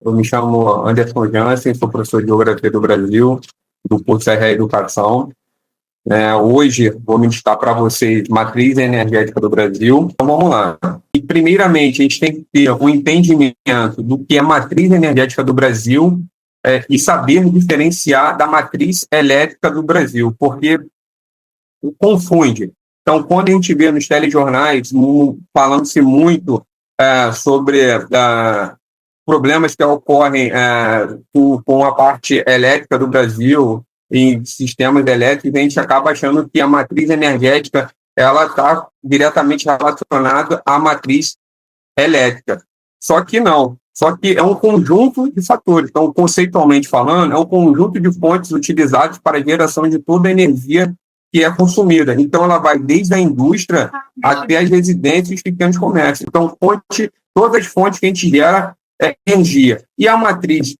Eu me chamo Anderson Jansen, sou professor de Geografia do Brasil, do curso RA Educação. Hoje vou ministrar para vocês Matriz Energética do Brasil. Então vamos lá. E primeiramente a gente tem que ter um entendimento do que é Matriz Energética do Brasil e saber diferenciar da Matriz Elétrica do Brasil, porque confunde. Então, quando a gente vê nos telejornais falando-se muito sobre problemas que ocorrem com a parte elétrica do Brasil, em sistemas elétricos, a gente acaba achando que a matriz energética ela está diretamente relacionada à matriz elétrica. Só que não. Só que é um conjunto de fatores. Então, conceitualmente falando, é um conjunto de fontes utilizadas para a geração de toda a energia que é consumida. Então, ela vai desde a indústria até as residências e os pequenos comércios. Então, todas as fontes que a gente gera é energia. E a matriz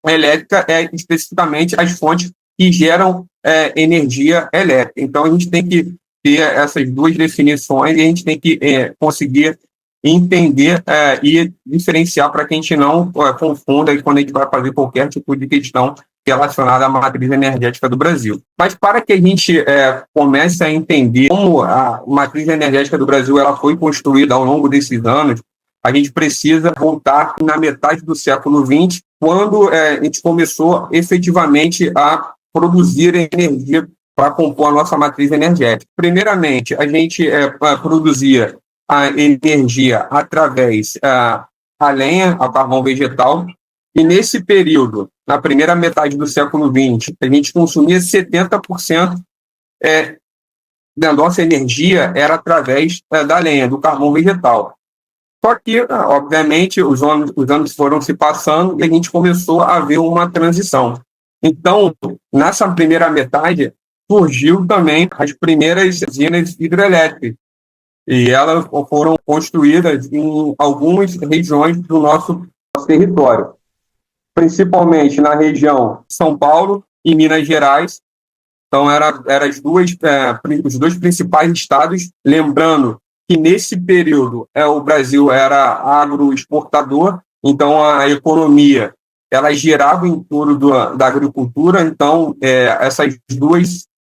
elétrica é especificamente as fontes que geram energia elétrica. Então, a gente tem que ter essas duas definições e a gente tem que conseguir entender e diferenciar para que a gente não confunda quando a gente vai fazer qualquer tipo de questão relacionada à matriz energética do Brasil. Mas para que a gente comece a entender como a matriz energética do Brasil ela foi construída ao longo desses anos, a gente precisa voltar na metade do século XX, quando a gente começou efetivamente a produzir energia para compor a nossa matriz energética. Primeiramente, a gente produzia a energia através da lenha, ao carvão vegetal, e nesse período, na primeira metade do século XX, a gente consumia 70% da nossa energia era através da lenha, do carvão vegetal. Só que, obviamente, os anos foram se passando e a gente começou a ver uma transição. Então, nessa primeira metade, surgiu também as primeiras usinas hidrelétricas. E elas foram construídas em algumas regiões do nosso território, principalmente na região de São Paulo e Minas Gerais. Então, eram os dois principais estados. Lembrando que, nesse período, o Brasil era agroexportador, então a economia ela girava em torno da agricultura. Então,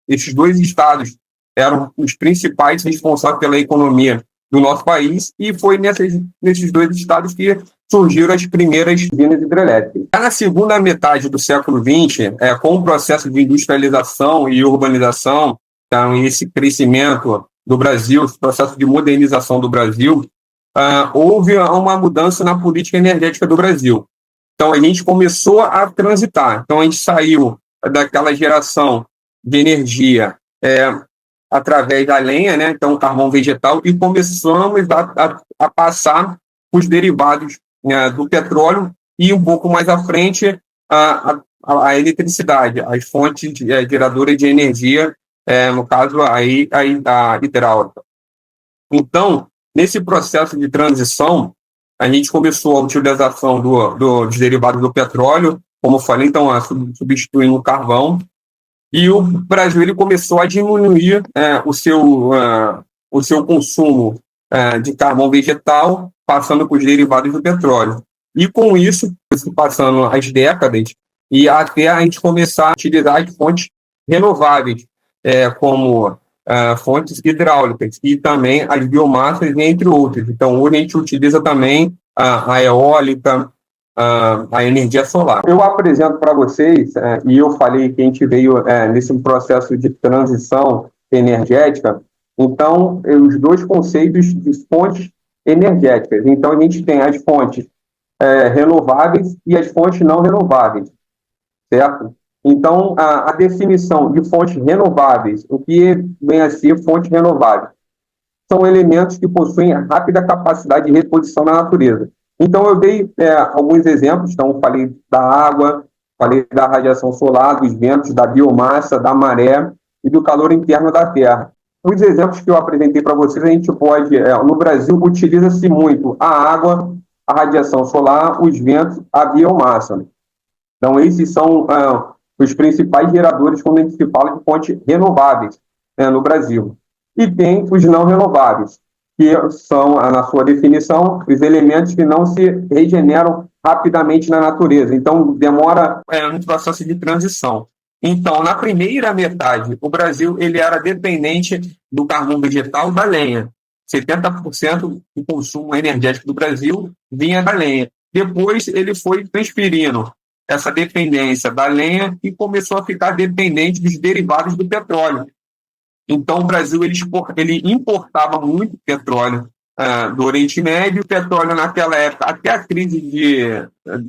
esses dois estados eram os principais responsáveis pela economia do nosso país, e foi nesses dois estados que surgiram as primeiras usinas hidrelétricas. Na segunda metade do século XX, com o processo de industrialização e urbanização, então, esse crescimento do Brasil, esse processo de modernização do Brasil, houve uma mudança na política energética do Brasil. Então, a gente começou a transitar. Então, a gente saiu daquela geração de energia através da lenha, né? Então, carvão vegetal, e começamos a passar os derivados do petróleo e, um pouco mais à frente, a eletricidade, as fontes geradoras de energia, no caso, a hidráulica. Então, nesse processo de transição, a gente começou a utilização dos derivados do petróleo, como eu falei, então, substituindo o carvão, e o Brasil ele começou a diminuir o seu consumo de carvão vegetal, passando para os derivados do petróleo. E com isso, passando as décadas, e até a gente começar a utilizar as fontes renováveis, como fontes hidráulicas e também as biomassas, entre outras. Então, hoje a gente utiliza também a eólica, a energia solar. Eu apresento para vocês, e eu falei que a gente veio nesse processo de transição energética, então, os dois conceitos de fontes energéticas. Então, a gente tem as fontes renováveis e as fontes não renováveis, certo? Então, a definição de fontes renováveis, o que vem a ser fontes renováveis? São elementos que possuem rápida capacidade de reposição na natureza. Então, eu dei alguns exemplos. Então, falei da água, falei da radiação solar, dos ventos, da biomassa, da maré e do calor interno da Terra. Os exemplos que eu apresentei para vocês, a gente pode, no Brasil, utiliza-se muito a água, a radiação solar, os ventos, a biomassa. Então, esses são os principais geradores quando a gente se fala de fontes renováveis no Brasil. E tem os não renováveis. que são, na sua definição, os elementos que não se regeneram rapidamente na natureza. Então, demora um processo de transição. Então, na primeira metade, o Brasil ele era dependente do carvão vegetal da lenha. 70% do consumo energético do Brasil vinha da lenha. Depois, ele foi transferindo essa dependência da lenha e começou a ficar dependente dos derivados do petróleo. Então, o Brasil ele importava muito petróleo do Oriente Médio. O petróleo, naquela época, até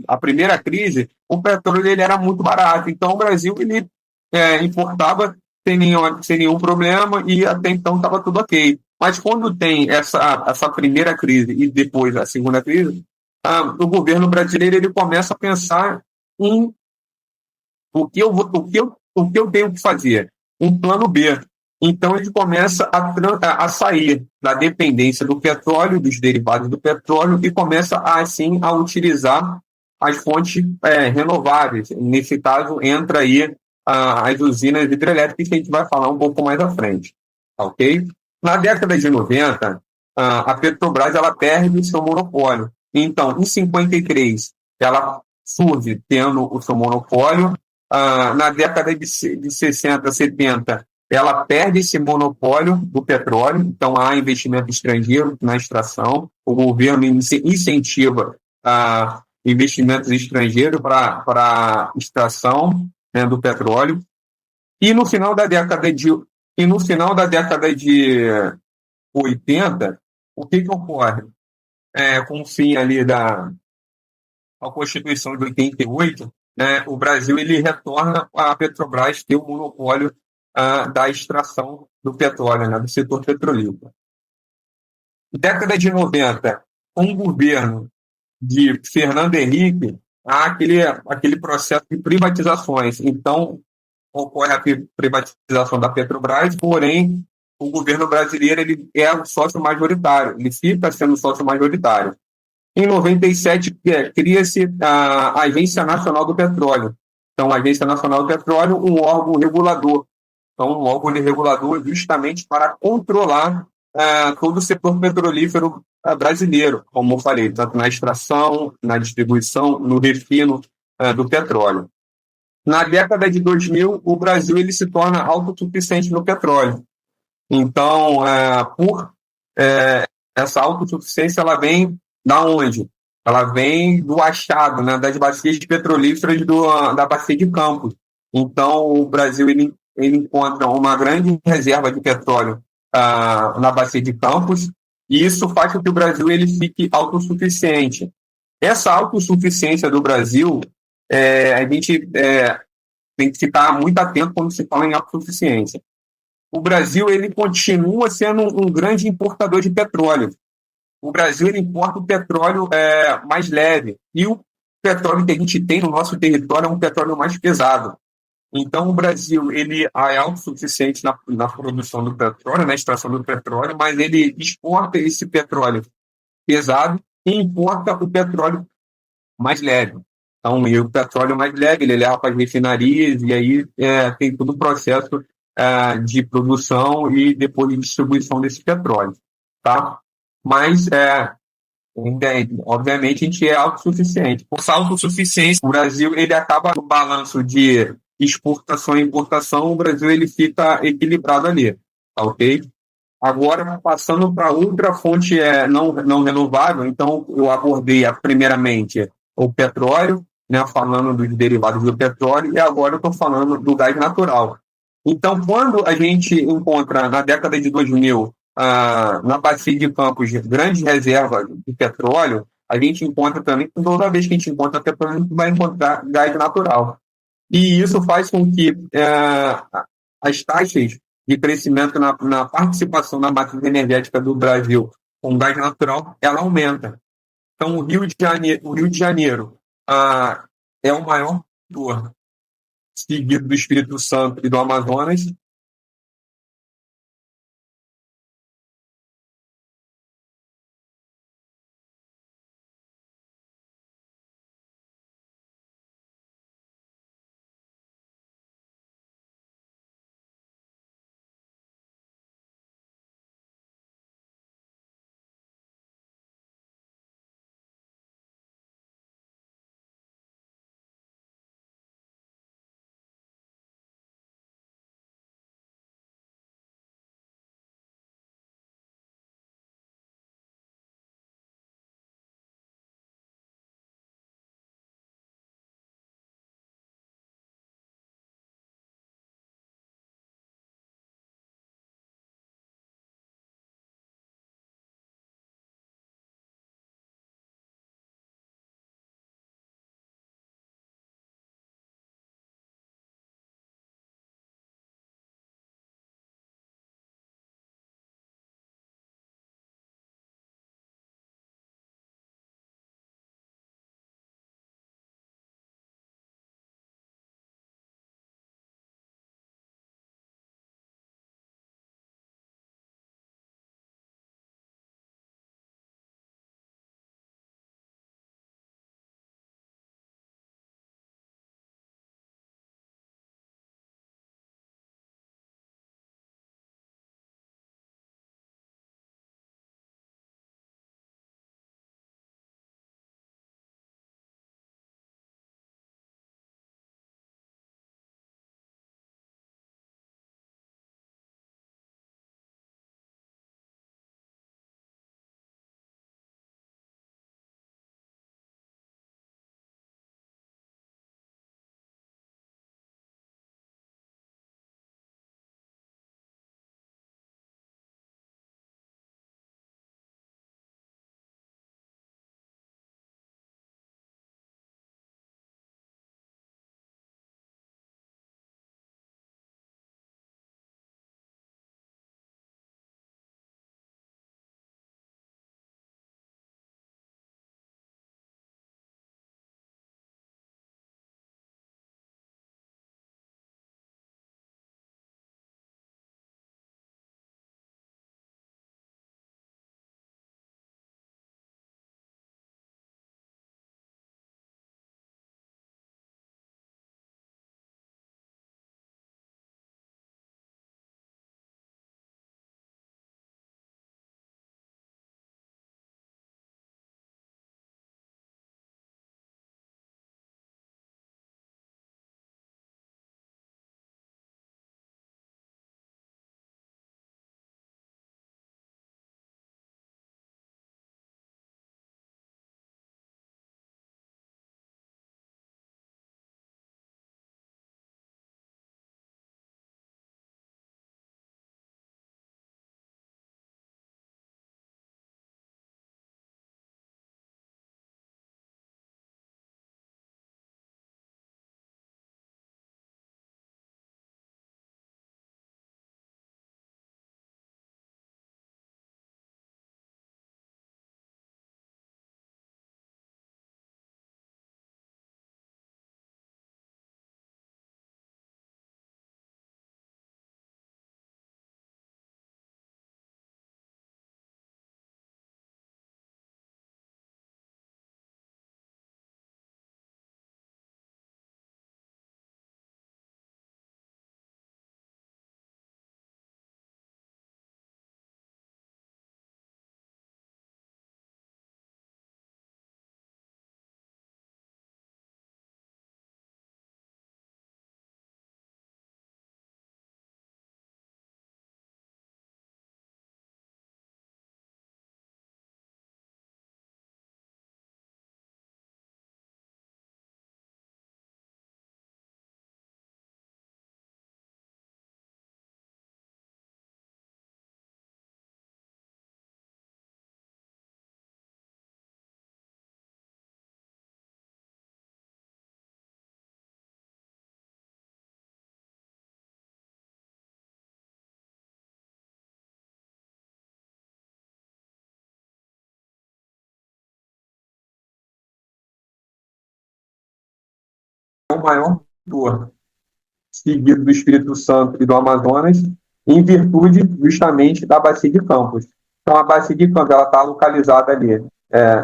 a primeira crise, o petróleo ele era muito barato. Então, o Brasil ele importava sem nenhum problema e até então estava tudo ok. Mas quando tem essa primeira crise e depois a segunda crise, o governo brasileiro ele começa a pensar em o que eu tenho que fazer? Um plano B. Então, ele começa a sair da dependência do petróleo, dos derivados do petróleo, e começa, assim, a utilizar as fontes renováveis. Nesse caso, entra aí as usinas hidrelétricas, que a gente vai falar um pouco mais à frente. Ok? Na década de 90, a Petrobras ela perde o seu monopólio. Então, em 53, ela surge tendo o seu monopólio. Na década de 60, 70, ela perde esse monopólio do petróleo, então há investimento estrangeiro na extração, o governo incentiva investimentos estrangeiros para extração, né, do petróleo, e no final da década de, e no final da década de 80, o que ocorre? Com o fim ali da a Constituição de 88, né, o Brasil ele retorna a Petrobras ter o monopólio da extração do petróleo, né, do setor petrolífero. Década de 90, com o governo de Fernando Henrique, há aquele processo de privatizações. Então, ocorre a privatização da Petrobras, porém, o governo brasileiro ele é o sócio majoritário, ele fica sendo sócio majoritário. Em 97, cria-se a Agência Nacional do Petróleo. Então, a Agência Nacional do Petróleo, um órgão regulador. Então, um órgão de regulador justamente para controlar todo o setor petrolífero brasileiro, como eu falei, tanto na extração, na distribuição, no refino do petróleo. Na década de 2000, o Brasil ele se torna autossuficiente no petróleo. Então, por essa autossuficiência, ela vem da onde? Ela vem do achado, né, das bacias petrolíferas da bacia de Campos. Então, o Brasil ele encontra uma grande reserva de petróleo na bacia de Campos, e isso faz com que o Brasil ele fique autossuficiente. Essa autossuficiência do Brasil, a gente tem que ficar muito atento quando se fala em autossuficiência. O Brasil ele continua sendo um grande importador de petróleo. O Brasil ele importa o petróleo mais leve e o petróleo que a gente tem no nosso território é um petróleo mais pesado. Então, o Brasil ele é autossuficiente na produção do petróleo, na extração do petróleo, mas ele exporta esse petróleo pesado e importa o petróleo mais leve. Então, e o petróleo mais leve, ele leva para as refinarias e aí tem todo o processo de produção e depois de distribuição desse petróleo, tá? Mas, obviamente, a gente é autossuficiente. Por essa autossuficiência, o Brasil ele acaba no balanço de exportação e importação, o Brasil ele fica equilibrado ali, tá ok? Agora, passando para outra fonte não renovável, então eu abordei primeiramente o petróleo, né, falando dos derivados do petróleo, e agora eu estou falando do gás natural. Então, quando a gente encontra na década de 2000, na bacia de Campos, grandes reservas de petróleo, a gente encontra também, toda vez que a gente encontra petróleo, a gente vai encontrar gás natural. E isso faz com que as taxas de crescimento na participação na matriz energética do Brasil com gás natural, ela aumenta. Então, o Rio de Janeiro é o maior produtor, seguido do Espírito Santo e do Amazonas, maior produtor, seguido do Espírito Santo e do Amazonas, em virtude justamente da Bacia de Campos. Então, a Bacia de Campos está localizada ali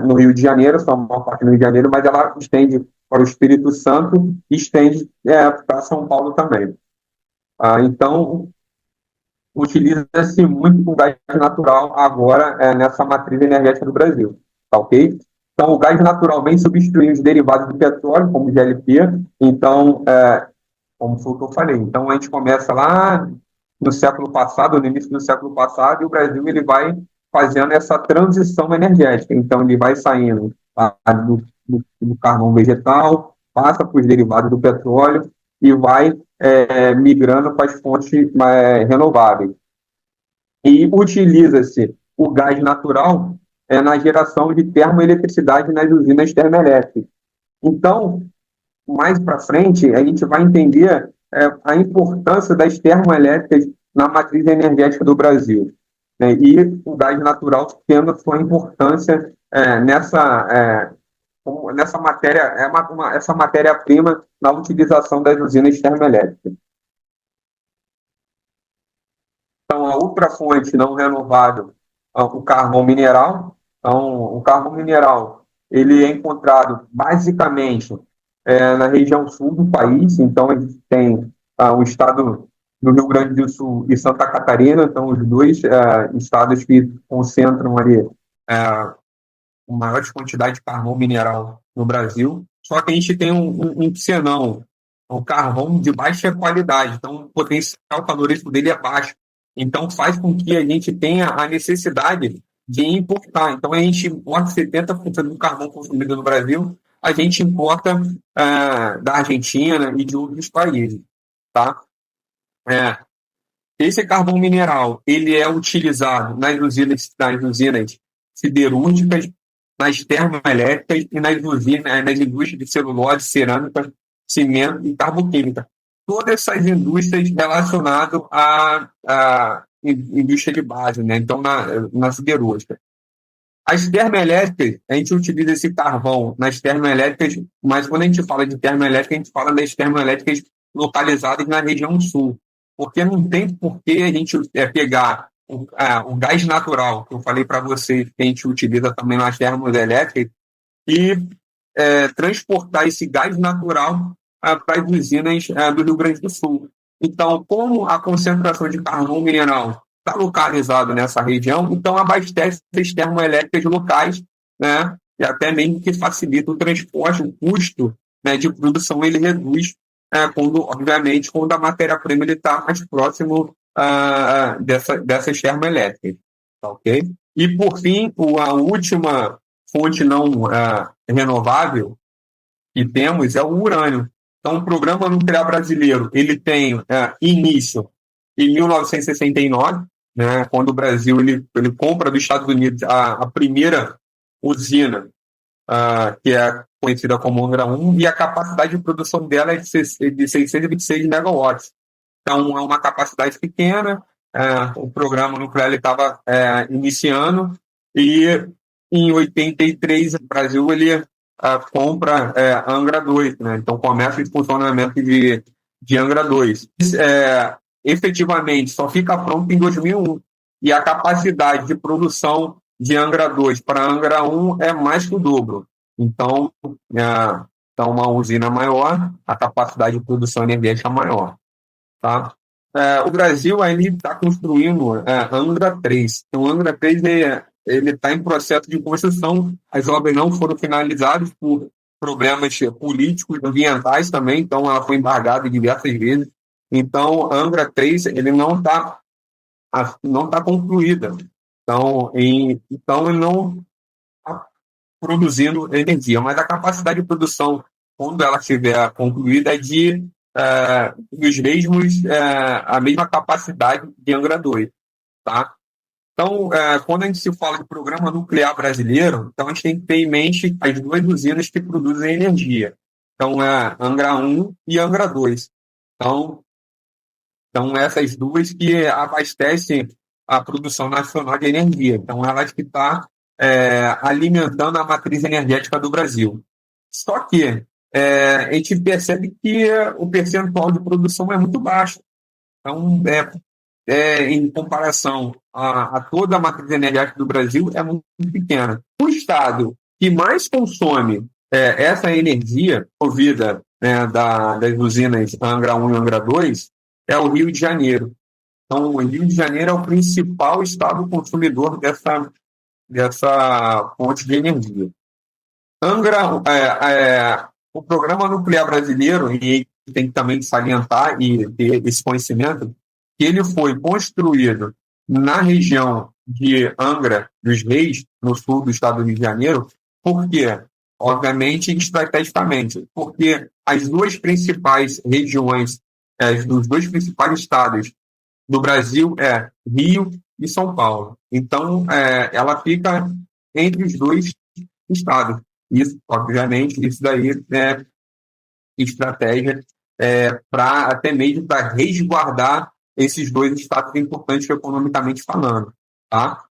no Rio de Janeiro, só uma parte no Rio de Janeiro, mas ela estende para o Espírito Santo e estende para São Paulo também. Então, utiliza-se muito o gás natural agora nessa matriz energética do Brasil, tá ok? Então, o gás natural vem substituir os derivados do petróleo, como o GLP. Então, como foi o que eu falei. Então, a gente começa lá no século passado, no início do século passado, e o Brasil ele vai fazendo essa transição energética. Então, ele vai saindo do carvão vegetal, passa para os derivados do petróleo e vai migrando para as fontes renováveis. E utiliza-se o gás natural na geração de termoeletricidade nas usinas termoelétricas. Então, mais para frente, a gente vai entender a importância das termoelétricas na matriz energética do Brasil, né? E o gás natural tendo sua importância nessa matéria, essa matéria-prima na utilização das usinas termoelétricas. Então, a outra fonte não renovável, o carvão mineral. Então, o carvão mineral ele é encontrado basicamente na região sul do país. Então, a gente tem o estado do Rio Grande do Sul e Santa Catarina, então os dois estados que concentram ali a maior quantidade de carvão mineral no Brasil. Só que a gente tem um senão, o carvão de baixa qualidade, então o potencial calorífico dele é baixo. Então, faz com que a gente tenha a necessidade de importar. Então, a gente importa 70% do carvão consumido no Brasil, a gente importa da Argentina e de outros países, tá? Esse carvão mineral, ele é utilizado nas usinas siderúrgicas, nas termoelétricas e nas indústrias de celulose, cerâmica, cimento e carboquímica. Todas essas indústrias relacionadas à indústria de base, né? Então, na siderúrgica. As termoelétricas, a gente utiliza esse carvão nas termoelétricas, mas quando a gente fala de termoelétrica, a gente fala das termoelétricas localizadas na região sul. Porque não tem por que a gente pegar o gás natural, que eu falei para vocês, que a gente utiliza também nas termoelétricas, e transportar esse gás natural para as usinas do Rio Grande do Sul. Então, como a concentração de carvão mineral está localizado nessa região, então abastece as termoelétricas locais, né, e até mesmo que facilita o transporte, o custo, né, de produção ele reduz, obviamente, quando a matéria-prima está mais próximo dessas termoelétricas. Tá, ok? E, por fim, a última fonte não renovável que temos é o urânio. Então, o Programa Nuclear Brasileiro ele tem início em 1969, né, quando o Brasil ele compra dos Estados Unidos a primeira usina, que é conhecida como Angra 1, e a capacidade de produção dela é de 626 megawatts. Então, é uma capacidade pequena. O programa nuclear estava iniciando, e em 83 o Brasil ele compra Angra 2, né? Então começa o funcionamento de Angra 2. Efetivamente só fica pronto em 2001, e a capacidade de produção de Angra 2 para Angra 1 é mais que o dobro. Então, uma usina maior, a capacidade de produção energética é maior. Tá? O Brasil está construindo Angra 3. Então, Angra 3 ele está em processo de construção. As obras não foram finalizadas por problemas políticos e ambientais também, então ela foi embargada diversas vezes. Então, Angra 3 ele não está concluída. Então, ele não está produzindo energia, mas a capacidade de produção, quando ela estiver concluída, é de a mesma capacidade de Angra 2, tá? Então, quando a gente se fala de programa nuclear brasileiro, então a gente tem que ter em mente as duas usinas que produzem energia. Então, Angra 1 e Angra 2. Então, essas duas que abastecem a produção nacional de energia. Então, elas que estão alimentando a matriz energética do Brasil. Só que a gente percebe que o percentual de produção é muito baixo. Então, em comparação a toda a matriz energética do Brasil, é muito pequena. O estado que mais consome essa energia provida, né, das usinas Angra 1 e Angra 2 é o Rio de Janeiro. Então, o Rio de Janeiro é o principal estado consumidor dessa fonte de energia. Angra, o Programa Nuclear Brasileiro, e tem que também salientar e ter esse conhecimento, que ele foi construído na região de Angra dos Reis, no sul do estado do Rio de Janeiro, por quê? Obviamente, estrategicamente, porque as duas principais regiões, dos dois principais estados do Brasil Rio e São Paulo. Então, ela fica entre os dois estados. Isso, obviamente, isso daí é estratégia para até mesmo para resguardar esses dois estados importantes economicamente falando, tá?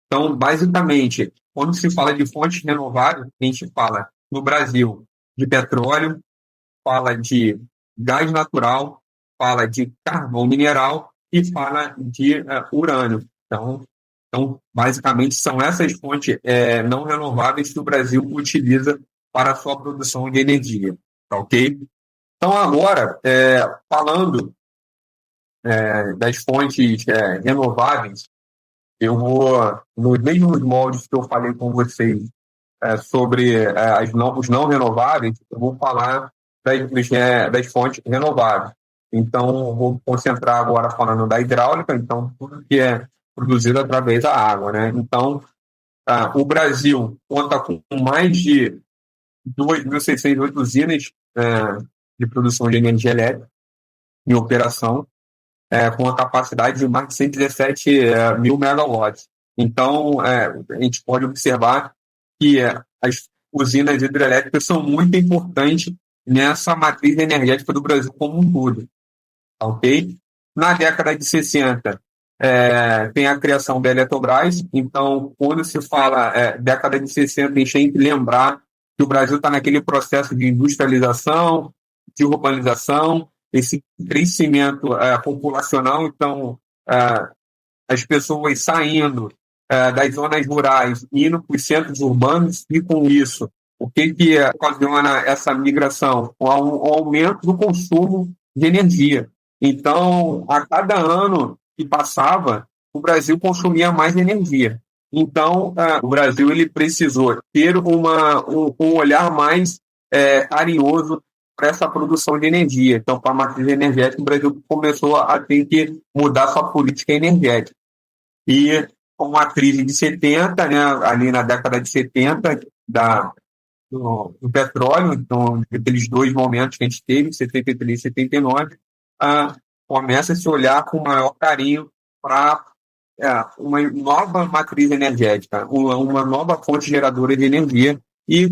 Então, basicamente, quando se fala de fontes renováveis, a gente fala no Brasil de petróleo, fala de gás natural, fala de carvão mineral e fala de urânio. Então, basicamente, são essas fontes não renováveis que o Brasil utiliza para a sua produção de energia. Tá ok? Então, agora, falando das fontes renováveis, eu vou, nos mesmos moldes que eu falei com vocês sobre os não renováveis, eu vou falar das fontes renováveis. Então, eu vou concentrar agora falando da hidráulica, então, tudo que é produzido através da água, né? Então, o Brasil conta com mais de 2.608 usinas de produção de energia elétrica em operação, com a capacidade de mais de 117 mil megawatts. Então, a gente pode observar que as usinas hidrelétricas são muito importantes nessa matriz energética do Brasil como um todo. Ok? Na década de 60, tem a criação da Eletrobras. Então, quando se fala década de 60, a gente tem que lembrar que o Brasil está naquele processo de industrialização, de urbanização, esse crescimento populacional. Então, as pessoas saindo das zonas rurais e indo para os centros urbanos, e com isso, o que ocasiona essa migração? O aumento do consumo de energia. Então, a cada ano que passava, o Brasil consumia mais energia. Então, o Brasil ele precisou ter um olhar mais carinhoso para essa produção de energia. Então, para a matriz energética, o Brasil começou a ter que mudar sua política energética. E com a crise de 70, né, ali na década de 70, do petróleo, então, aqueles dois momentos que a gente teve, 73 e 79, começa a se olhar com maior carinho para uma nova matriz energética, uma nova fonte geradora de energia e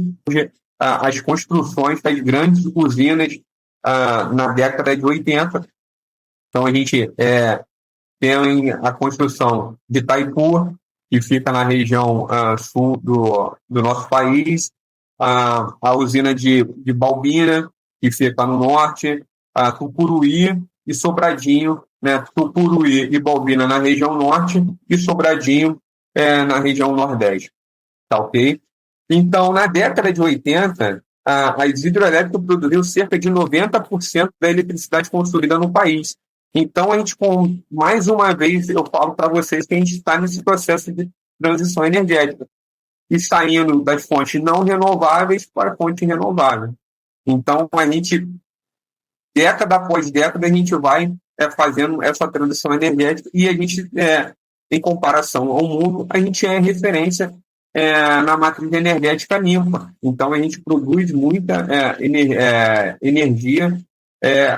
as construções das grandes usinas na década de 80. Então, a gente tem a construção de Itaipu, que fica na região sul do nosso país, a usina de Balbina, que fica no norte, Tucuruí e Sobradinho, né? Tucuruí e Balbina na região norte e Sobradinho na região nordeste. Tá ok? Então, na década de 80, as hidrelétricas produziam cerca de 90% da eletricidade consumida no país. Então, a gente, mais uma vez, eu falo para vocês que a gente está nesse processo de transição energética e saindo das fontes não renováveis para fontes renováveis. Então, a gente, década após década, a gente vai fazendo essa transição energética e a gente, em comparação ao mundo, a gente é referência na matriz energética limpa. Então, a gente produz muita energia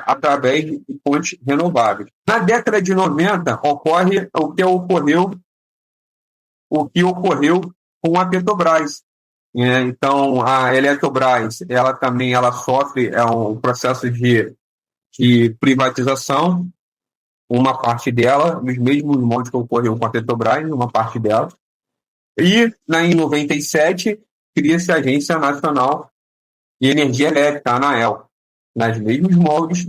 através de fontes renováveis. Na década de 90, ocorre o que ocorreu com a Petrobras. Então, a Eletrobras, ela sofre um processo de privatização, uma parte dela, nos mesmos moldes que ocorreu com a Petrobras, uma parte dela. E, em 97, cria-se a Agência Nacional e Energia Elétrica, a ANAEL, nas mesmos moldes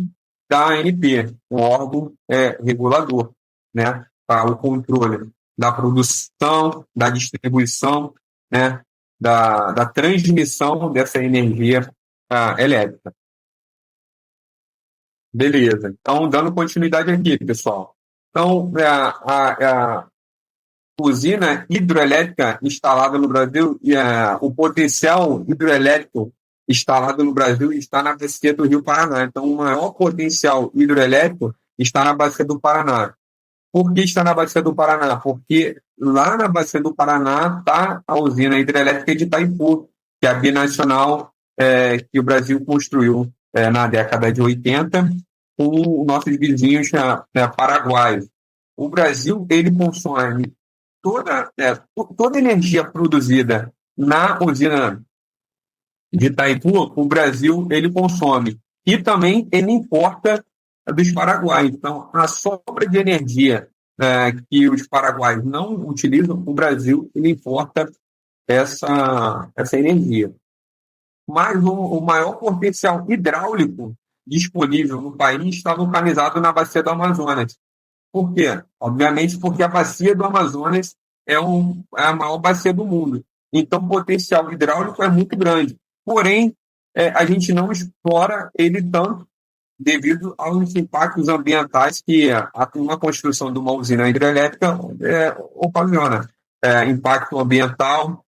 da ANP, um órgão regulador, né, para o controle da produção, da distribuição, né, da transmissão dessa energia elétrica. Beleza. Então, dando continuidade aqui, pessoal. Então, a usina hidroelétrica instalada no Brasil, o potencial hidroelétrico instalado no Brasil está na bacia do Rio Paraná. Então, o maior potencial hidroelétrico está na bacia do Paraná. Por que está na bacia do Paraná? Porque lá na bacia do Paraná está a usina hidrelétrica de Itaipu, que é a binacional que o Brasil construiu na década de 80 com nossos vizinhos paraguaios. O Brasil ele consome toda a energia produzida na usina de Itaipu, o Brasil ele consome. E também ele importa dos paraguaios. Então, a sobra de energia que os paraguaios não utilizam, o Brasil ele importa essa energia. Mas o maior potencial hidráulico disponível no país está localizado na bacia do Amazonas. Por quê? Obviamente porque a bacia do Amazonas é a maior bacia do mundo. Então, o potencial hidráulico é muito grande. Porém, a gente não explora ele tanto devido aos impactos ambientais que uma construção de uma usina hidrelétrica ocasiona. Impacto ambiental,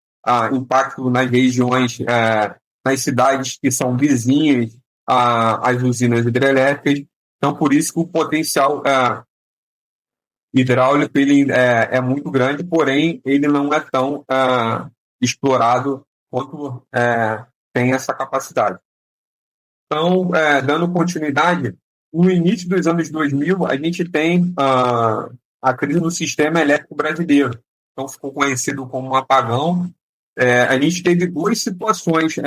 impacto nas regiões, nas cidades que são vizinhas às usinas hidrelétricas. Então, por isso que o potencial hidráulico ele é muito grande, porém ele não é tão explorado quanto tem essa capacidade. Então, dando continuidade, no início dos anos 2000, a gente tem a crise no sistema elétrico brasileiro. Então, ficou conhecido como um apagão. A gente teve duas situações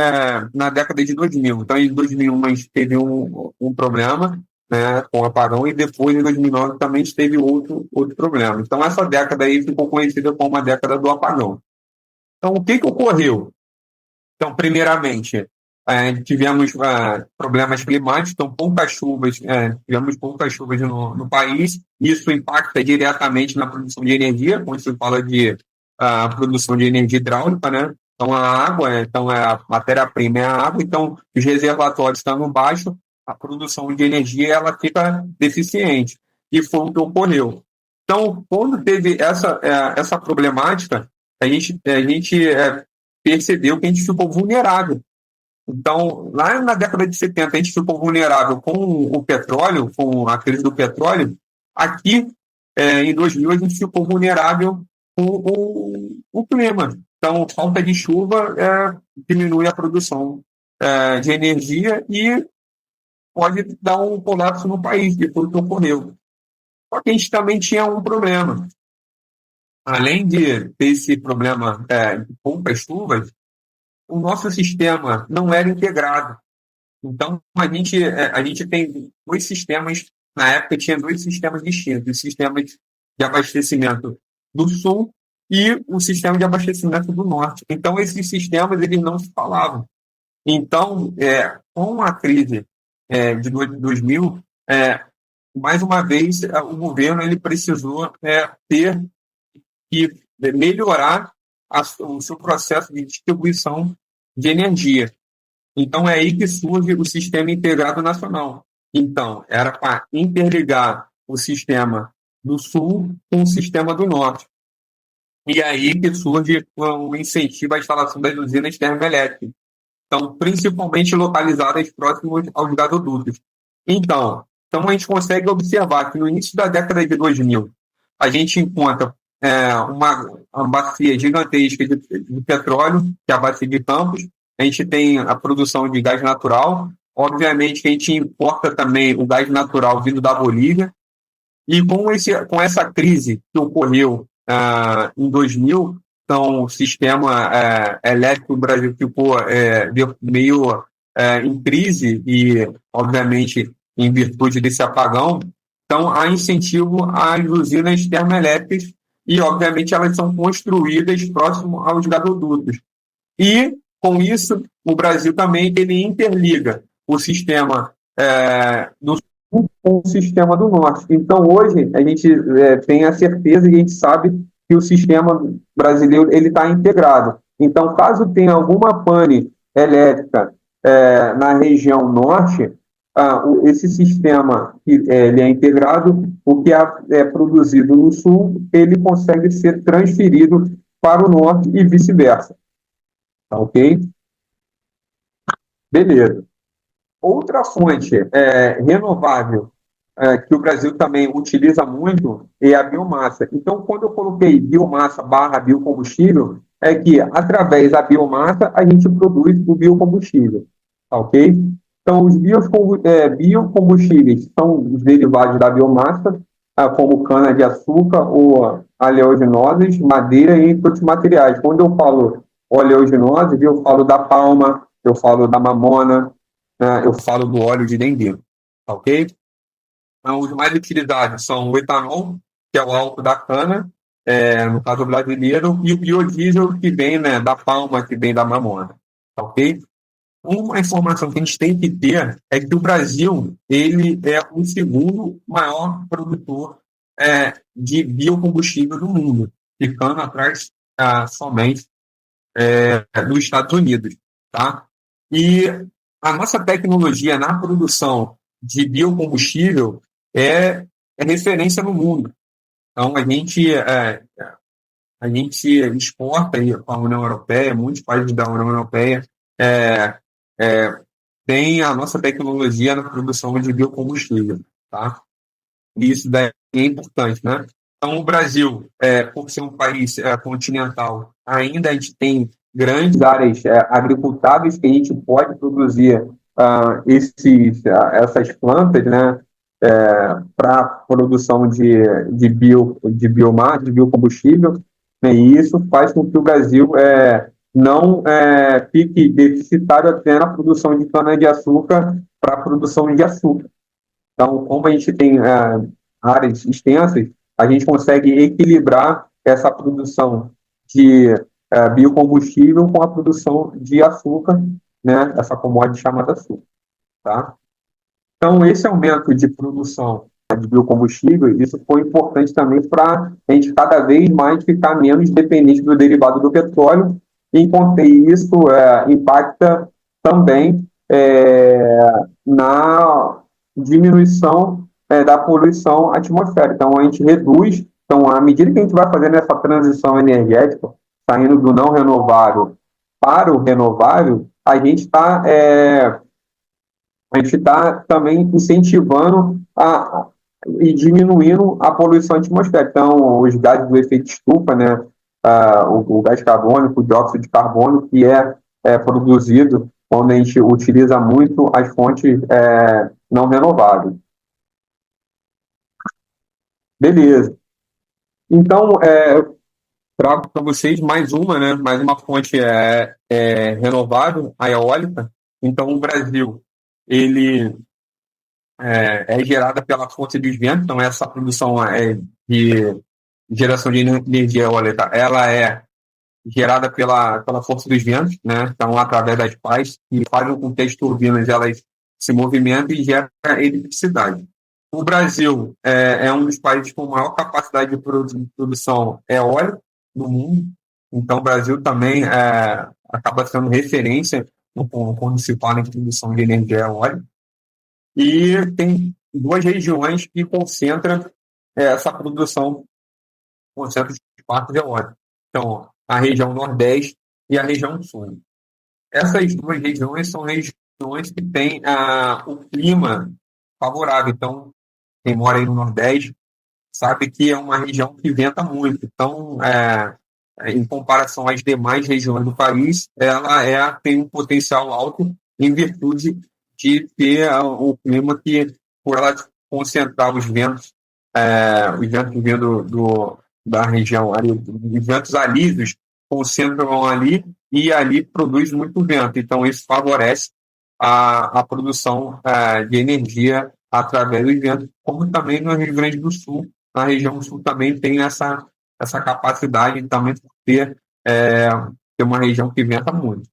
na década de 2000. Então, em 2001, a gente teve um problema, né, com o apagão, e depois, em 2009, também teve outro problema. Então, essa década aí ficou conhecida como a década do apagão. Então, o que ocorreu? Então, primeiramente, tivemos problemas climáticos, então tivemos poucas chuvas no país, isso impacta diretamente na produção de energia, quando se fala de produção de energia hidráulica, né? Então a água, a matéria-prima é a água, então os reservatórios estão baixo, a produção de energia ela fica deficiente, e foi o que ocorreu. Então, quando teve essa problemática, a gente percebeu que a gente ficou vulnerável. Então, lá na década de 70, a gente ficou vulnerável com o petróleo, com a crise do petróleo. Aqui, em 2000, a gente ficou vulnerável com o clima. Então, falta de chuva diminui a produção de energia e pode dar um colapso no país, depois do que ocorreu. Só que a gente também tinha um problema. Além de ter esse problema de poucas chuvas, o nosso sistema não era integrado. Então, a gente tem dois sistemas, na época tinha dois sistemas distintos, o sistema de abastecimento do Sul e o sistema de abastecimento do Norte. Então, esses sistemas eles não se falavam. Então, com a crise de 2000, mais uma vez, o governo ele precisou ter que melhorar o seu processo de distribuição de energia. Então, é aí que surge o Sistema Integrado Nacional. Então, era para interligar o sistema do Sul com o sistema do Norte. E aí que surge o incentivo à instalação das usinas termoelétricas. Então, principalmente localizadas próximas aos gasodutos. Então, a gente consegue observar que no início da década de 2000, a gente encontra uma bacia gigantesca de petróleo, que é a bacia de Campos. A gente tem a produção de gás natural. Obviamente que a gente importa também o gás natural vindo da Bolívia. E com essa crise que ocorreu em 2000, então o sistema elétrico do Brasil ficou meio em crise e, obviamente, em virtude desse apagão. Então, há incentivo às usinas termoelétricas e, obviamente, elas são construídas próximo aos gasodutos. E Com isso, o Brasil também ele interliga o sistema do Sul com o sistema do Norte. Então, hoje, a gente tem a certeza e a gente sabe que o sistema brasileiro ele está integrado. Então, caso tenha alguma pane elétrica na região norte, esse sistema ele é integrado, o que é produzido no sul, ele consegue ser transferido para o norte e vice-versa. Tá ok? Beleza. Outra fonte renovável que o Brasil também utiliza muito é a biomassa. Então, quando eu coloquei biomassa barra biocombustível, é que através da biomassa a gente produz o biocombustível. Tá ok? Então, os biocombustíveis são os derivados da biomassa, como cana-de-açúcar ou oleaginosas, madeira e outros materiais. Quando eu falo oleaginosas, eu falo da palma, eu falo da mamona, eu falo do óleo de dendê. Tá ok? Então, os mais utilizados são o etanol, que é o álcool da cana, no caso brasileiro, e o biodiesel, que vem da palma, que vem da mamona. Tá ok? Uma informação que a gente tem que ter é que o Brasil ele é o segundo maior produtor de biocombustível do mundo, ficando atrás somente dos Estados Unidos. Tá? E a nossa tecnologia na produção de biocombustível é referência no mundo. Então, a gente exporta para a União Europeia, muitos países da União Europeia é, é, têm a nossa tecnologia na produção de biocombustível. Tá? E isso daí é importante, né? Então, o Brasil, por ser um país continental, ainda a gente tem grandes áreas agricultáveis que a gente pode produzir essas plantas, né, para produção de biomassa, de biocombustível, né, e isso faz com que o Brasil não fique deficitário até na produção de cana-de-açúcar para a produção de açúcar. Então, como a gente tem áreas extensas, a gente consegue equilibrar essa produção de biocombustível com a produção de açúcar, né, essa commodity chamada açúcar. Tá? Então, esse aumento de produção de biocombustível, isso foi importante também para a gente cada vez mais ficar menos dependente do derivado do petróleo, e isso impacta também na diminuição da poluição atmosférica. Então, a gente reduz, então, à medida que a gente vai fazendo essa transição energética, saindo do não renovável para o renovável, a gente está também incentivando e diminuindo a poluição atmosférica. Então, os gases do efeito estufa, né, o gás carbônico, o dióxido de carbono, que é produzido quando a gente utiliza muito as fontes não renováveis. Beleza. Então, trago para vocês mais uma, né, mais uma fonte renovável, a eólica. Então, o Brasil, ele é gerada pela força dos ventos, então essa produção de geração de energia eólica, ela é gerada pela força dos ventos, né? Então, através das pás, que fazem com que as turbinas elas se movimentem e geram eletricidade. O Brasil é um dos países com maior capacidade de produção eólica no mundo, então o Brasil também acaba sendo referência quando se fala em produção de energia eólica. E tem duas regiões que concentram essa produção, concentram os parques eólicos. Então, a região Nordeste e a região Sul. Essas duas regiões são regiões que têm o clima favorável. Então, quem mora aí no Nordeste sabe que é uma região que venta muito. Então, em comparação às demais regiões do país, ela tem um potencial alto em virtude de ter um clima que, por ela concentrar os ventos vindo da região ali, os ventos alísios concentram ali e ali produz muito vento. Então, isso favorece a produção de energia através do vento, como também no Rio Grande do Sul. Na região sul também tem essa capacidade também por ter uma região que venta muito.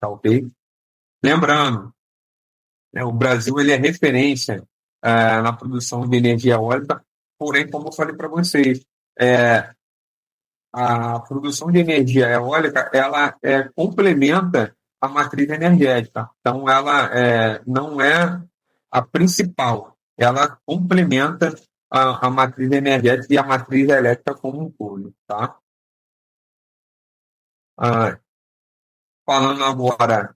tá ok? Lembrando, o Brasil ele é referência na produção de energia eólica, porém, como eu falei para vocês, é, a produção de energia eólica ela complementa a matriz energética. Então, ela não é a principal, ela complementa a matriz energética e a matriz elétrica como um todo. Tá? Ah, falando agora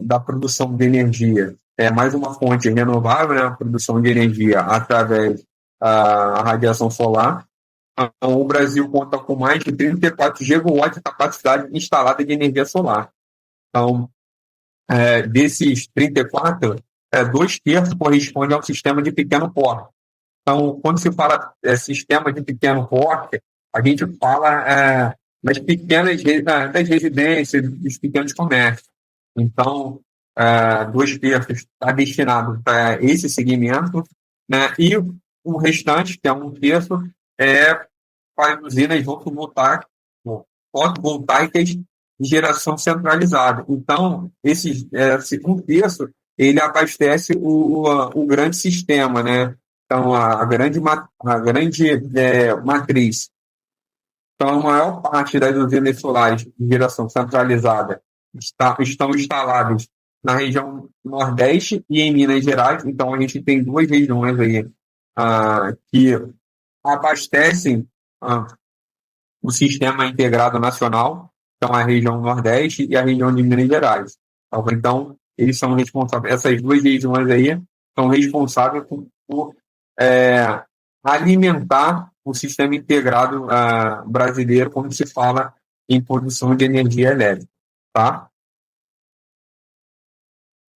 da produção de energia, é mais uma fonte renovável, né? A produção de energia através da radiação solar. Então, o Brasil conta com mais de 34 gigawatts de capacidade instalada de energia solar. Então, desses 34, dois terços correspondem ao sistema de pequeno porte. Então, quando se fala sistema de pequeno porte, a gente fala das residências, dos pequenos comércios. Então, dois terços está destinado para esse segmento, né? E o restante, que é um terço, é para usinas fotovoltaicas de geração centralizada. Então, um terço, ele abastece o grande sistema, né? Então, a grande matriz. Então, a maior parte das usinas solares de geração centralizada estão instaladas na região Nordeste e em Minas Gerais. Então, a gente tem duas regiões aí que abastecem o Sistema Integrado Nacional, então a região Nordeste e a região de Minas Gerais. Então, eles são responsáveis, essas duas regiões aí são responsáveis por alimentar o sistema integrado brasileiro quando se fala em produção de energia elétrica. Tá?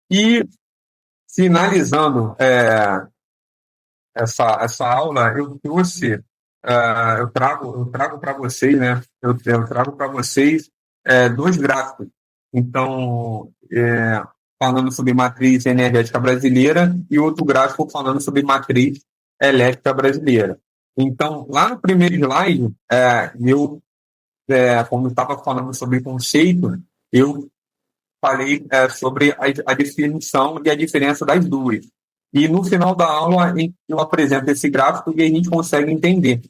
E, finalizando essa aula, eu trago para vocês, né? Eu trago para vocês dois gráficos. Então, falando sobre matriz energética brasileira e outro gráfico falando sobre matriz elétrica brasileira. Então, lá no primeiro slide, quando eu estava falando sobre conceito, eu falei sobre a definição e a diferença das duas. E no final da aula eu apresento esse gráfico e a gente consegue entender.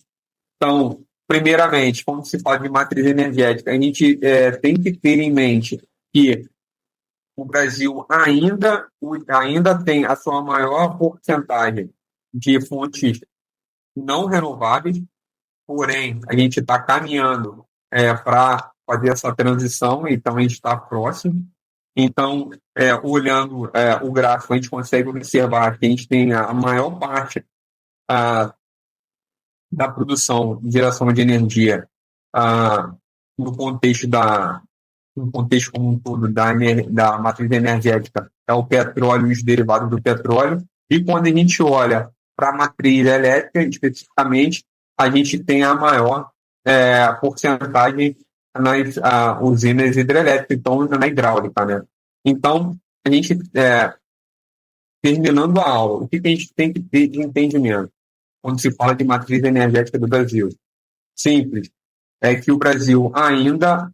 Então, primeiramente, quando se fala de matriz energética, a gente tem que ter em mente que o Brasil ainda tem a sua maior porcentagem de fontes não renováveis, porém, a gente está caminhando para fazer essa transição, então a gente está próximo. Então, olhando o gráfico, a gente consegue observar que a gente tem a maior parte da produção de geração de energia ah, no contexto no contexto como um todo da matriz energética é o petróleo e os derivados do petróleo. E quando a gente olha para a matriz elétrica, especificamente, a gente tem a maior porcentagem nas usinas hidrelétricas, então na hidráulica, né? Então, a gente, terminando a aula, o que a gente tem que ter de entendimento quando se fala de matriz energética do Brasil? Simples, é que o Brasil ainda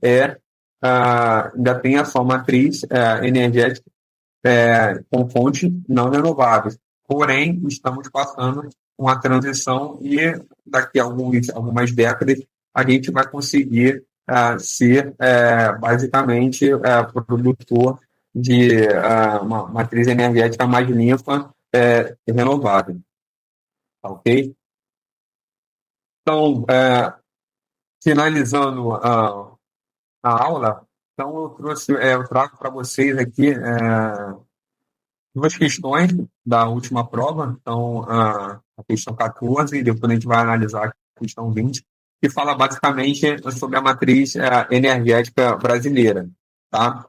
tem a sua matriz energética com fontes não renováveis. Porém, estamos passando uma transição e daqui a algumas décadas a gente vai conseguir ser basicamente produtor de uma matriz energética mais limpa e renovável. Tá ok? Então, finalizando a aula, então eu trago para vocês aqui duas questões da última prova. Então, a questão 14, e depois a gente vai analisar a questão 20, que fala basicamente sobre a matriz energética brasileira. Tá?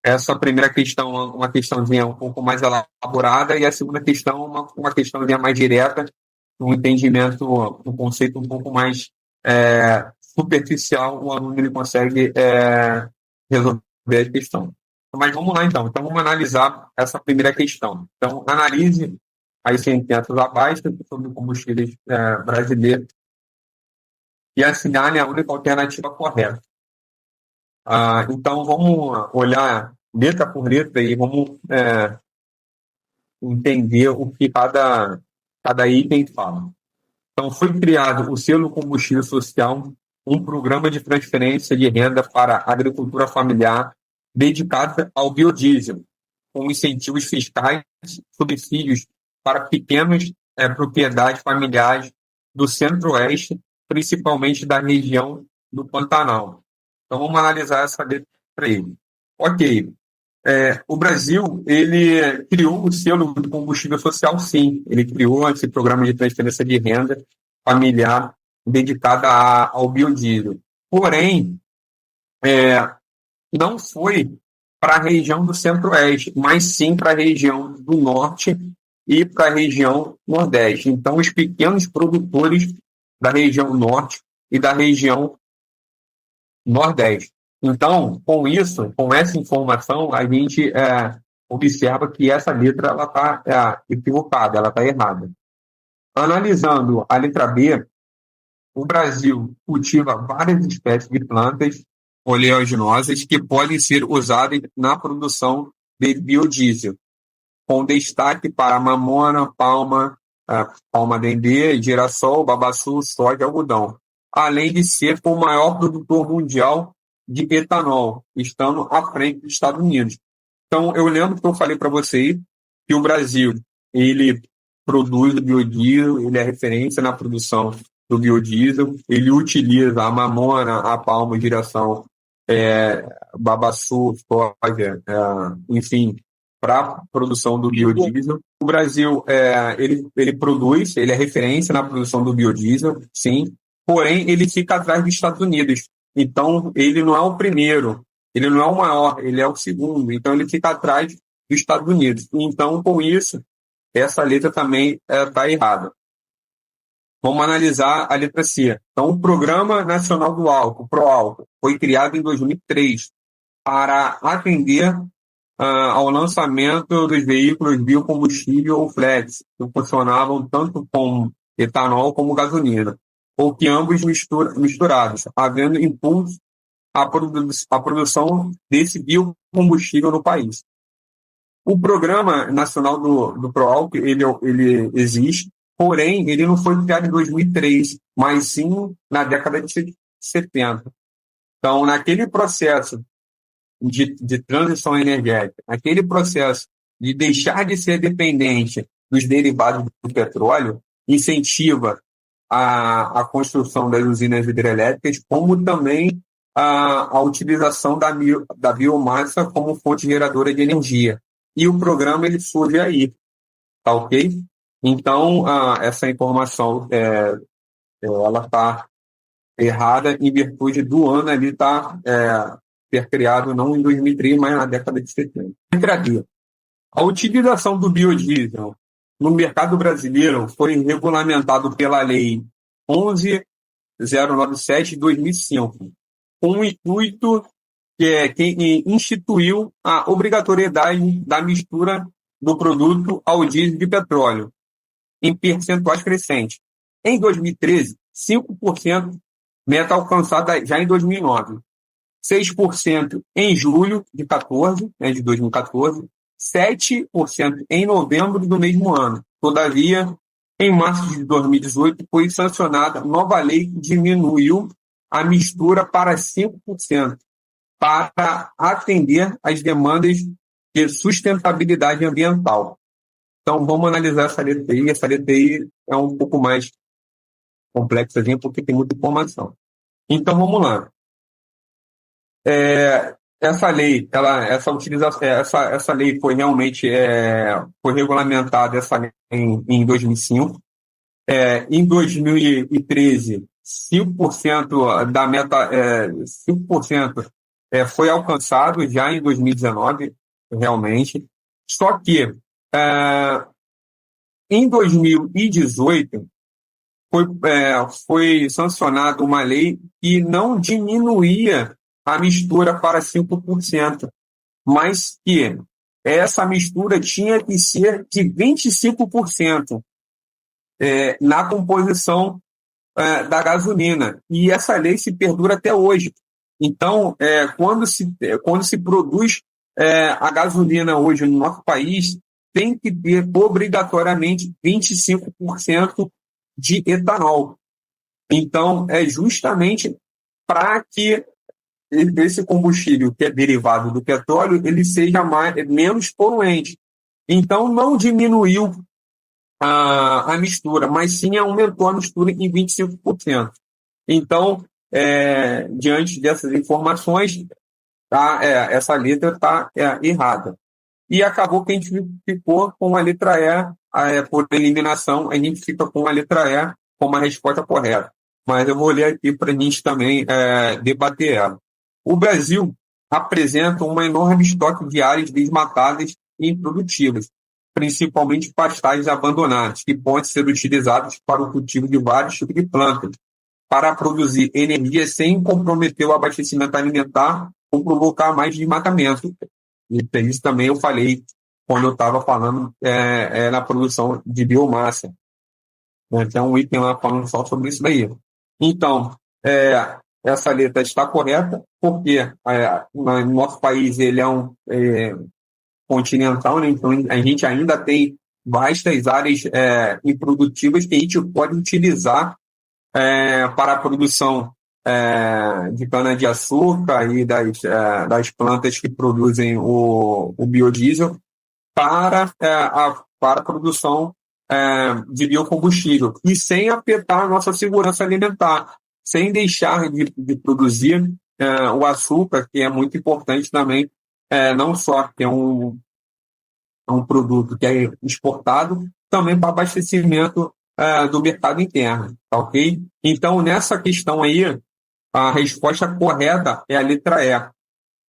Essa primeira questão é uma questãozinha um pouco mais elaborada, e a segunda questão uma questãozinha mais direta, um entendimento, um conceito um pouco mais superficial, o aluno ele consegue resolver a questão. Mas vamos lá, então. Então, vamos analisar essa primeira questão. Então, analise as sentenças abaixo sobre combustíveis brasileiros e assinale a única alternativa correta. Então, vamos olhar letra por letra e vamos entender o que cada item fala. Então, foi criado o Selo Combustível Social, um programa de transferência de renda para a agricultura familiar dedicado ao biodiesel, com incentivos fiscais, subsídios para pequenas propriedades familiares do Centro-Oeste, principalmente da região do Pantanal. Então, vamos analisar essa letra aí. Ok. O Brasil, ele criou o selo do combustível social, sim. Ele criou esse programa de transferência de renda familiar dedicado ao biodiesel. Porém, não foi para a região do Centro-Oeste, mas sim para a região do Norte e para a região Nordeste. Então, os pequenos produtores da região Norte e da região Nordeste. Então, com isso, com essa informação, a gente observa que essa letra ela está equivocada, ela está errada. Analisando a letra B, o Brasil cultiva várias espécies de plantas oleaginosas que podem ser usadas na produção de biodiesel, com destaque para mamona, palma-dendê, girassol, babaçu, soja e algodão, além de ser o maior produtor mundial de etanol, estando à frente dos Estados Unidos. Então, eu lembro que eu falei para vocês que o Brasil, ele produz o biodiesel, ele é referência na produção do biodiesel, ele utiliza a mamona, a palma, girassol, babaçu, soja, enfim, para a produção do biodiesel. O Brasil, ele produz, ele é referência na produção do biodiesel, sim, porém, ele fica atrás dos Estados Unidos. Então, ele não é o primeiro, ele não é o maior, ele é o segundo. Então, ele fica atrás dos Estados Unidos. Então, com isso, essa letra também está errada. Vamos analisar a letra C. Então, o Programa Nacional do Álcool, ProAlcool, foi criado em 2003 para atender ao lançamento dos veículos biocombustível ou flex, que funcionavam tanto com etanol como gasolina, ou que ambos misturados, havendo impulso à produção desse biocombustível no país. O Programa Nacional do ProAlcool, ele existe, porém, ele não foi criado em 2003, mas sim na década de 70. Então, naquele processo de transição energética, aquele processo de deixar de ser dependente dos derivados do petróleo, incentiva a construção das usinas hidrelétricas, como também a utilização da biomassa como fonte geradora de energia. E o programa ele surge aí, tá ok? Então, essa informação ela está errada em virtude do ano ali ter criado não em 2003, mas na década de 70. A utilização do biodiesel no mercado brasileiro foi regulamentado pela Lei 11.097 de 2005, com o intuito que instituiu a obrigatoriedade da mistura do produto ao diesel de petróleo, em percentuais crescentes. Em 2013, 5%, meta alcançada já em 2009. 6% em julho de 2014, 7% em novembro do mesmo ano. Todavia, em março de 2018, foi sancionada nova lei que diminuiu a mistura para 5%, para atender às demandas de sustentabilidade ambiental. Então, vamos analisar essa letra aí. Essa letra aí é um pouco mais complexa, porque tem muita informação. Então, vamos lá. Essa lei, essa lei foi realmente foi regulamentada em 2005. Em 2013, 5% da meta, 5% foi alcançado já em 2019, realmente. Só que em 2018 foi sancionada uma lei que não diminuía a mistura para 5%, mas que essa mistura tinha que ser de 25% na composição da gasolina. E essa lei se perdura até hoje. Então, quando se produz A gasolina hoje no nosso país tem que ter obrigatoriamente 25% de etanol. Então, é justamente para que esse combustível que é derivado do petróleo ele seja menos poluente. Então, não diminuiu a mistura, mas sim aumentou a mistura em 25%. Então, diante dessas informações, essa letra está errada. E acabou que a gente ficou com a letra E, por eliminação, a gente fica com a letra E como a resposta correta. Mas eu vou ler aqui para a gente também debater ela. O Brasil apresenta um enorme estoque de áreas desmatadas e improdutivas, principalmente pastagens abandonadas, que podem ser utilizadas para o cultivo de vários tipos de plantas, para produzir energia sem comprometer o abastecimento alimentar ou provocar mais desmatamento. E isso também eu falei quando eu estava falando na produção de biomassa. Tem um item lá falando só sobre isso daí. Então, essa letra está correta, porque no nosso país ele é um continental, né? Então a gente ainda tem vastas áreas improdutivas que a gente pode utilizar para a produção de cana-de-açúcar e das plantas que produzem o biodiesel para a produção de biocombustível e sem afetar a nossa segurança alimentar, sem deixar de produzir o açúcar, que é muito importante também, não só que é um produto que é exportado, também para abastecimento do mercado interno, tá ok? Então, nessa questão aí, a resposta correta é a letra E.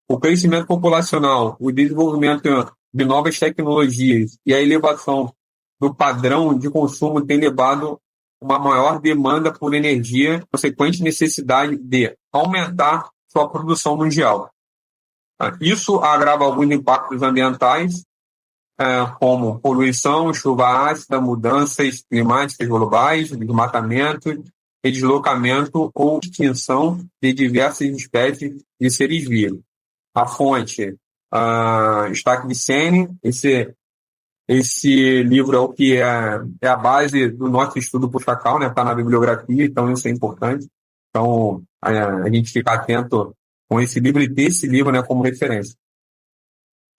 O crescimento populacional, o desenvolvimento de novas tecnologias e a elevação do padrão de consumo tem levado uma maior demanda por energia, consequente necessidade de aumentar sua produção mundial. Isso agrava alguns impactos ambientais, como poluição, chuva ácida, mudanças climáticas globais, desmatamento e deslocamento ou extinção de diversas espécies de seres vivos. A fonte, Stakhviceni, esse livro é o que é a base do nosso estudo por Chacal, né? Está na bibliografia, então isso é importante. Então, a gente fica atento com esse livro e ter esse livro, né, como referência.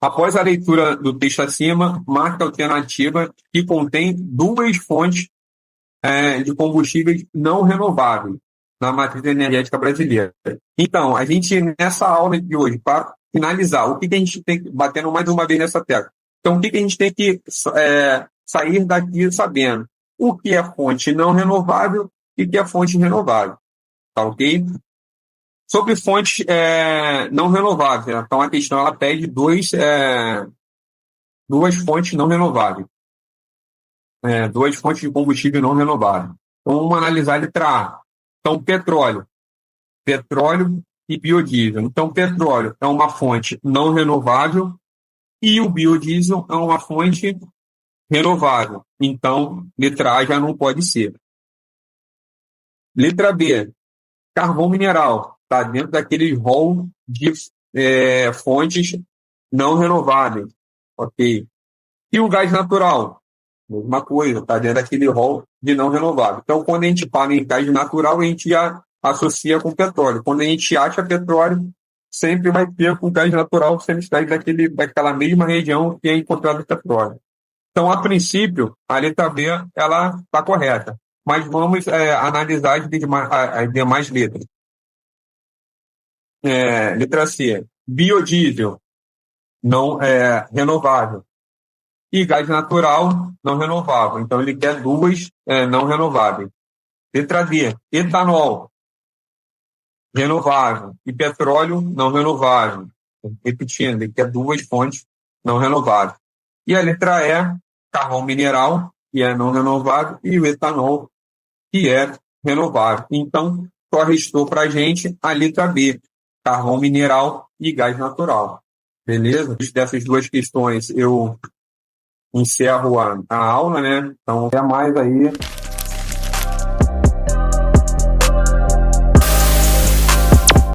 Após a leitura do texto acima, marque a alternativa que contém duas fontes de combustíveis não renováveis na matriz energética brasileira. Então, a gente, nessa aula de hoje, para finalizar, o que a gente tem que, batendo mais uma vez nessa tecla, então, o que a gente tem que sair daqui sabendo? O que é fonte não renovável e o que é fonte renovável. Tá ok? Sobre fontes não renováveis, então a questão ela pede duas fontes não renováveis. Duas fontes de combustível não renovável. Então, vamos analisar a letra A. Então, petróleo e biodiesel. Então, petróleo é uma fonte não renovável e o biodiesel é uma fonte renovável. Então, letra A já não pode ser. Letra B, carvão mineral. Está dentro daquele rol de fontes não renováveis. Ok. E o gás natural? Mesma coisa, está dentro daquele rol de não renovável. Então, quando a gente fala em gás natural, a gente já associa com petróleo. Quando a gente acha petróleo, sempre vai ter com gás natural, sempre está daquela mesma região que é encontrado petróleo. Então, a princípio, a letra B ela está correta. Mas vamos analisar as demais letras. Letra C, biodiesel, não renovável. E gás natural, não renovável. Então, ele quer duas não renováveis. Letra D, etanol, renovável. E petróleo, não renovável. Repetindo, ele quer duas fontes não renováveis. E a letra E, carvão mineral, que é não renovável, e o etanol, que é renovável. Então, só restou para a gente a letra B, carvão mineral e gás natural. Beleza? Dessas duas questões eu encerro a aula, né? Então, até mais aí.